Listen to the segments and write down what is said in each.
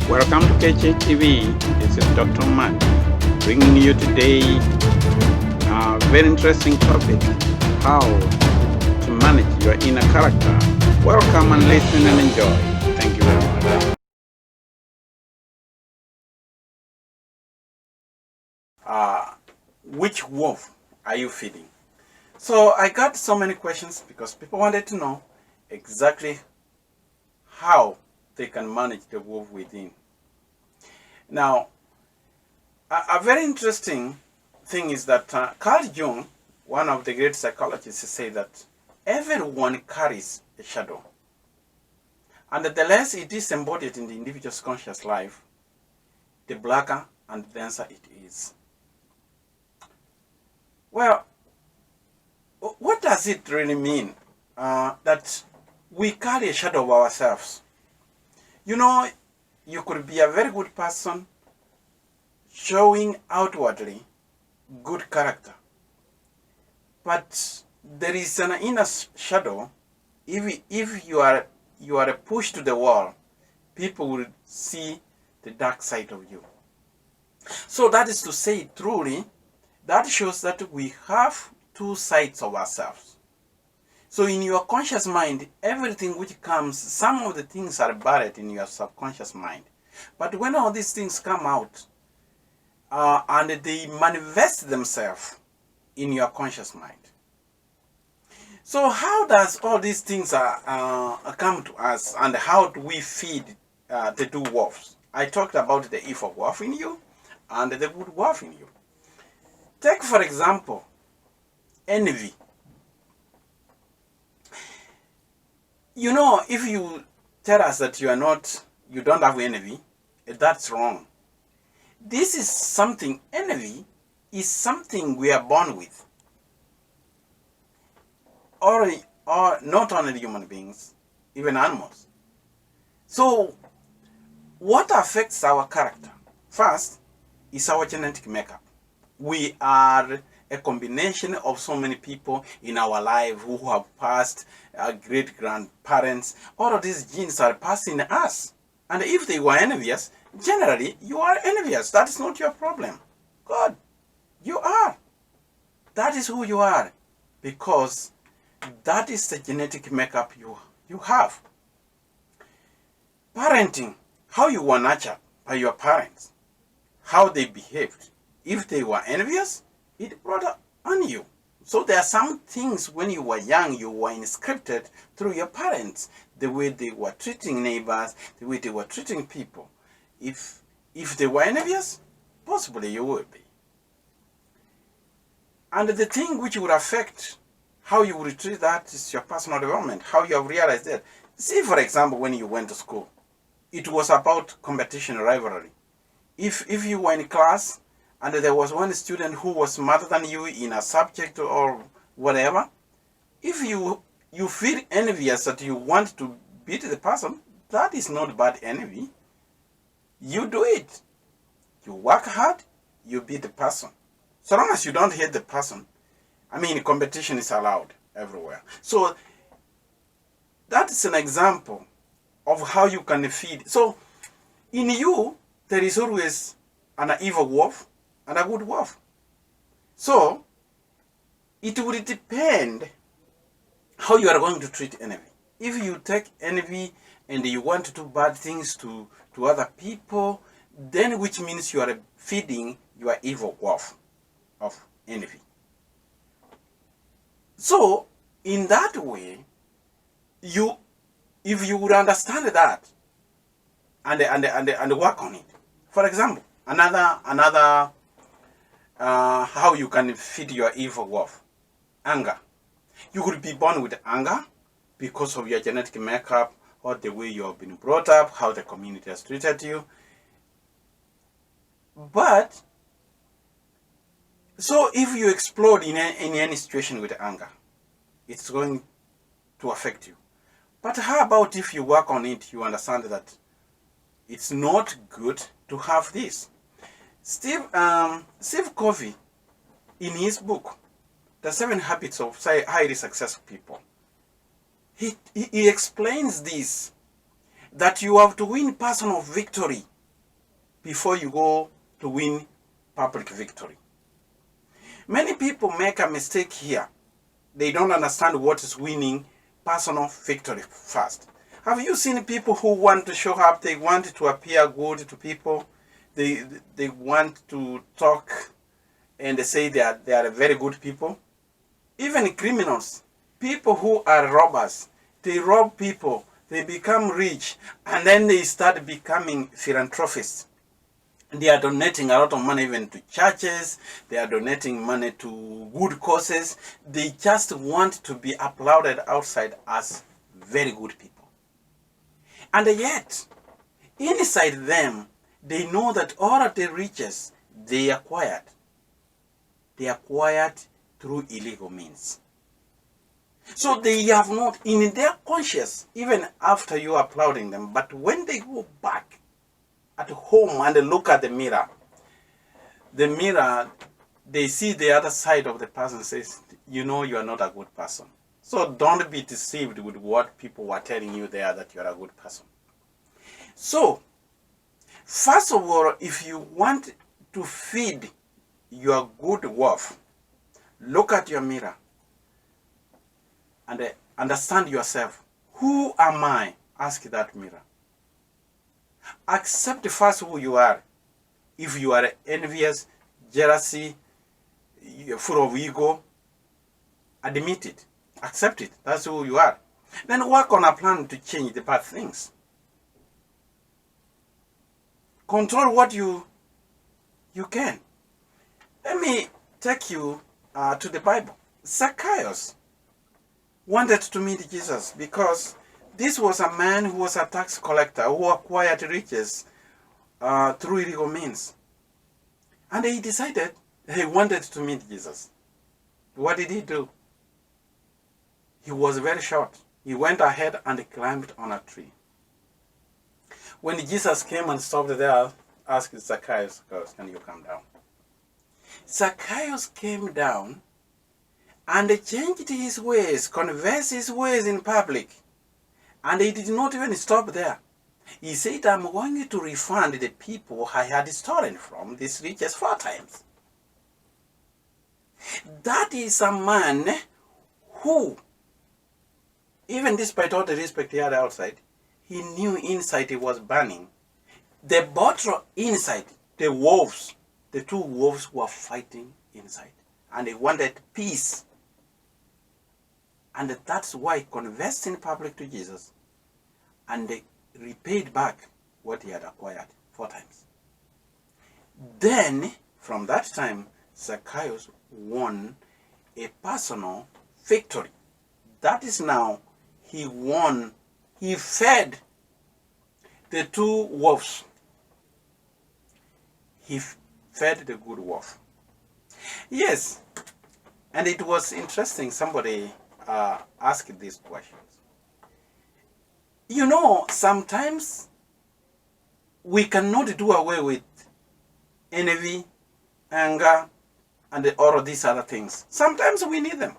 Welcome to KJTV. This is Dr. Matt bringing you today a very interesting topic, how to manage your inner character. Welcome and listen and enjoy. Thank you very much. Which wolf are you feeding? So I got so many questions because people wanted to know exactly how they can manage the wolf within. Now, a very interesting thing is that Carl Jung, one of the great psychologists, say that everyone carries a shadow. And the less it is embodied in the individual's conscious life, the blacker and denser it is. Well, what does it really mean that we carry a shadow of ourselves? You know, you could be a very good person showing outwardly good character, but there is an inner shadow. If you are pushed to the wall, people will see the dark side of you. So that is to say, truly, that shows that we have two sides of ourselves. So in your conscious mind, everything which comes, some of the things are buried in your subconscious mind. But when all these things come out, and they manifest themselves in your conscious mind. So how does all these things come to us, and how do we feed the two wolves? I talked about the evil wolf in you and the good wolf in you. Take, for example, envy. You know, if you tell us that you don't have envy, that's wrong. This is something, envy is something we are born with. Or not only human beings, even animals. So, what affects our character? First, is our genetic makeup. We are a combination of so many people in our life who have passed, great-grandparents. All of these genes are passed in us. And if they were envious, generally, you are envious. That is not your problem. God, you are. That is who you are. Because that is the genetic makeup you have. Parenting, how you were nurtured by your parents, how they behaved. If they were envious, it brought on you. So there are some things when you were young, you were inscripted through your parents. The way they were treating neighbors, the way they were treating people. If they were envious, possibly you would be. And the thing which would affect how you would treat that is your personal development, how you have realized that. See, for example, when you went to school, it was about competition, rivalry. If you were in class and there was one student who was smarter than you in a subject or whatever, if you feel envious that you want to beat the person, that is not bad envy. You do it. You work hard, you beat the person. So long as you don't hate the person, I mean, competition is allowed everywhere. So that is an example of how you can feed. So in you, there is always an evil wolf and a good wolf. So it will depend how you are going to treat envy. If you take envy and you want to do bad things to other people, then which means you are feeding your evil wolf of envy. So in that way, if you would understand that and work on it. For example, another how you can feed your evil wolf, anger. You could be born with anger because of your genetic makeup or the way you have been brought up, how the community has treated you. But so if you explode in any situation with anger, it's going to affect you. But how about if you work on it, you understand that it's not good to have this. Steve Covey, in his book, The 7 Habits of Highly Successful People, he explains this, that you have to win personal victory before you go to win public victory. Many people make a mistake here. They don't understand what is winning personal victory first. Have you seen people who want to show up? They want to appear good to people. They want to talk and they say they are very good people. Even criminals, people who are robbers, they rob people, they become rich, and then they start becoming philanthropists. They are donating a lot of money even to churches. They are donating money to good causes. They just want to be applauded outside as very good people. And yet, inside them, they know that all of the riches they acquired through illegal means. So they have not, in their conscience, even after you applauding them, but when they go back at home and they look at the mirror, they see the other side of the person, says, you know you are not a good person. So don't be deceived with what people were telling you there that you are a good person. So, first of all, if you want to feed your good wolf, look at your mirror and understand yourself. Who am I? Ask that mirror. Accept first who you are. If you are envious, jealousy, you're full of ego, admit it. Accept it. That's who you are. Then work on a plan to change the bad things. Control what you can. Let me take you to the Bible. Zacchaeus wanted to meet Jesus because this was a man who was a tax collector who acquired riches through illegal means. And he decided he wanted to meet Jesus. What did he do? He was very short. He went ahead and climbed on a tree. When Jesus came and stopped there, asked Zacchaeus, can you come down? Zacchaeus came down and changed his ways, confessed his ways in public. And he did not even stop there. He said, I'm going to refund the people I had stolen from these riches 4 times. That is a man who, even despite all the respect he had outside, he knew inside he was burning. The bottle inside, the wolves, the 2 wolves were fighting inside. And they wanted peace. And that's why he confessed in public to Jesus. And they repaid back what he had acquired 4 times. Then, from that time, Zacchaeus won a personal victory. That is now, he fed the 2 wolves. He fed the good wolf. Yes, and it was interesting, somebody asked these questions. You know, sometimes we cannot do away with envy, anger, and all of these other things. Sometimes we need them.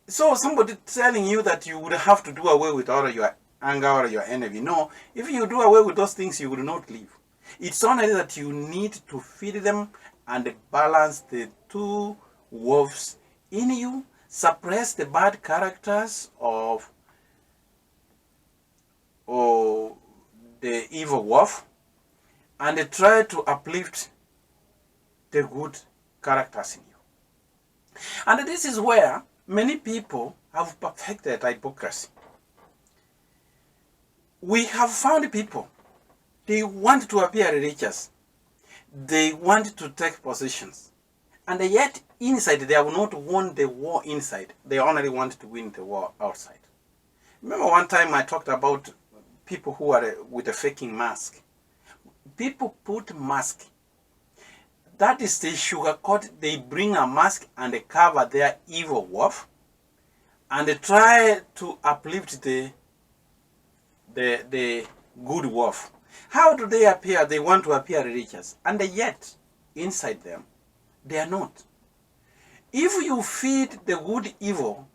So somebody telling you that you would have to do away with all of your anger or your envy. No, if you do away with those things, you will not live. It's only that you need to feed them and balance the 2 wolves in you, suppress the bad characters of the evil wolf, and try to uplift the good characters in you. And this is where many people have perfected hypocrisy. We have found people, they want to appear religious, they want to take positions, and yet inside they have not won the war inside, they only want to win the war outside. Remember one time I talked about people who are with a faking mask. People put mask. That is the sugarcoat. They bring a mask and they cover their evil wolf and they try to uplift the good wolf. How do they appear? They want to appear religious, and yet inside them they are not. If you feed the good evil,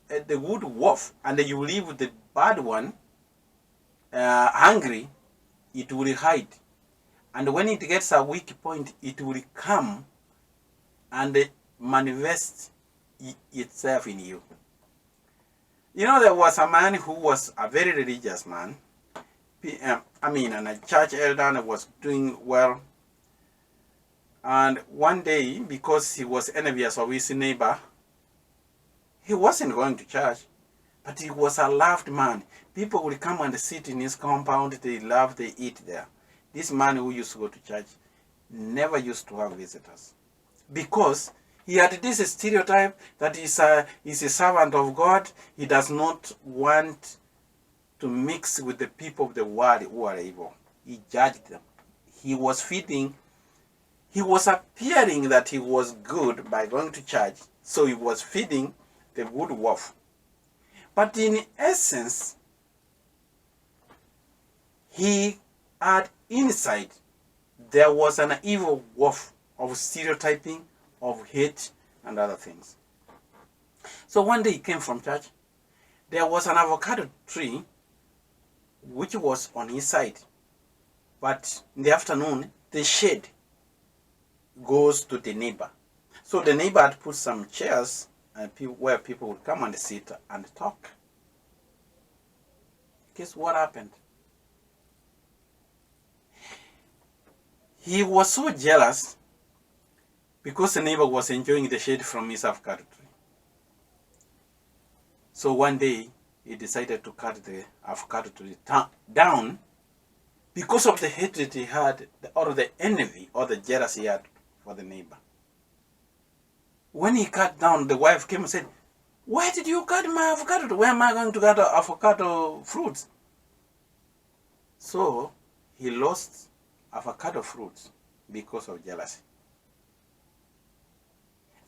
the good wolf, and you leave the bad one hungry, it will hide. And when it gets a weak point, it will come and manifest itself in you. You know, there was a man who was a very religious man. And a church elder, and was doing well. And one day, because he was envious of his neighbor, he wasn't going to church. But he was a loved man. People would come and sit in his compound. They love, they eat there. This man who used to go to church never used to have visitors. Because he had this stereotype that he's a servant of God. He does not want to mix with the people of the world who are evil. He judged them. He was appearing that he was good by going to church. So he was feeding the good wolf. But in essence, he had inside, there was an evil wolf of stereotyping, of hate, and other things. So one day he came from church. There was an avocado tree which was on his side. But in the afternoon, the shade goes to the neighbor. So the neighbor had put some chairs where people would come and sit and talk. Guess what happened? He was so jealous because the neighbor was enjoying the shade from his avocado tree. So one day, he decided to cut the avocado tree down because of the hatred he had, or the envy, or the jealousy he had for the neighbor. When he cut down, the wife came and said, "Why did you cut my avocado? Where am I going to get avocado fruits?" So he lost avocado fruits because of jealousy.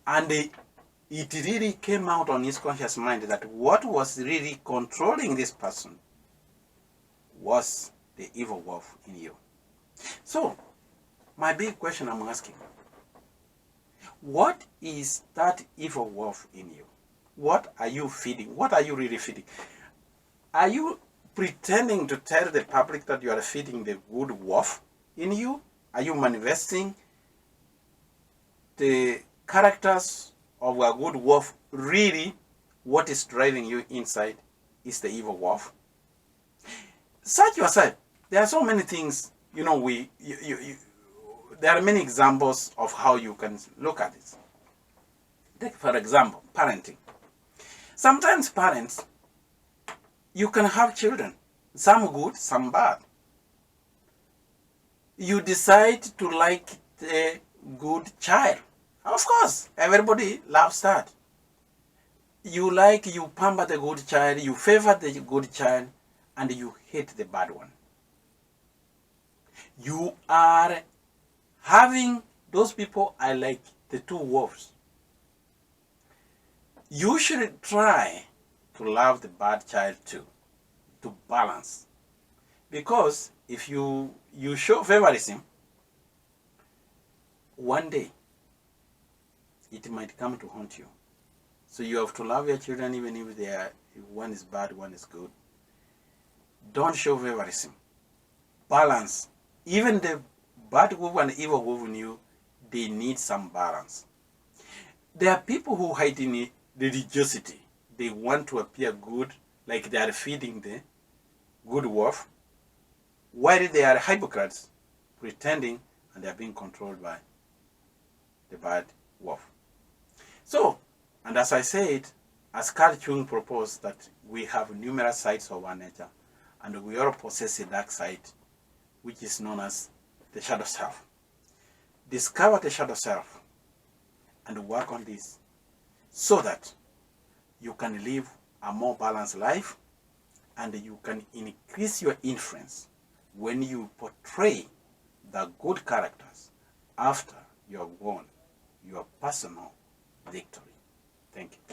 And it really came out on his conscious mind that what was really controlling this person was the evil wolf in you. So, my big question I'm asking, what is that evil wolf in you? What are you feeding? What are you really feeding? Are you pretending to tell the public that you are feeding the good wolf in you? Are you manifesting the characters of a good wolf? Really, what is driving you inside is the evil wolf. Search yourself. There are so many things, there are many examples of how you can look at it. Take, for example, parenting. Sometimes parents, you can have children, some good, some bad. You decide to like the good child. Of course, everybody loves that. You pamper the good child, you favor the good child, and you hate the bad one. You are having those people are like the two wolves. You should try to love the bad child too, to balance. Because if you show favoritism, one day it might come to haunt you. So you have to love your children even if one is bad, one is good. Don't show favoritism. Balance. Even the bad wolf and the evil wolf in you, they need some balance. There are people who hide in religiosity. They want to appear good, like they are feeding the good wolf, while they are hypocrites, pretending, and they are being controlled by the bad wolf. So, and as I said, as Carl Jung proposed, that we have numerous sides of our nature, and we all possess a dark side, which is known as the shadow self. Discover the shadow self and work on this so that you can live a more balanced life and you can increase your influence when you portray the good characters after you have won your personal victory. Thank you.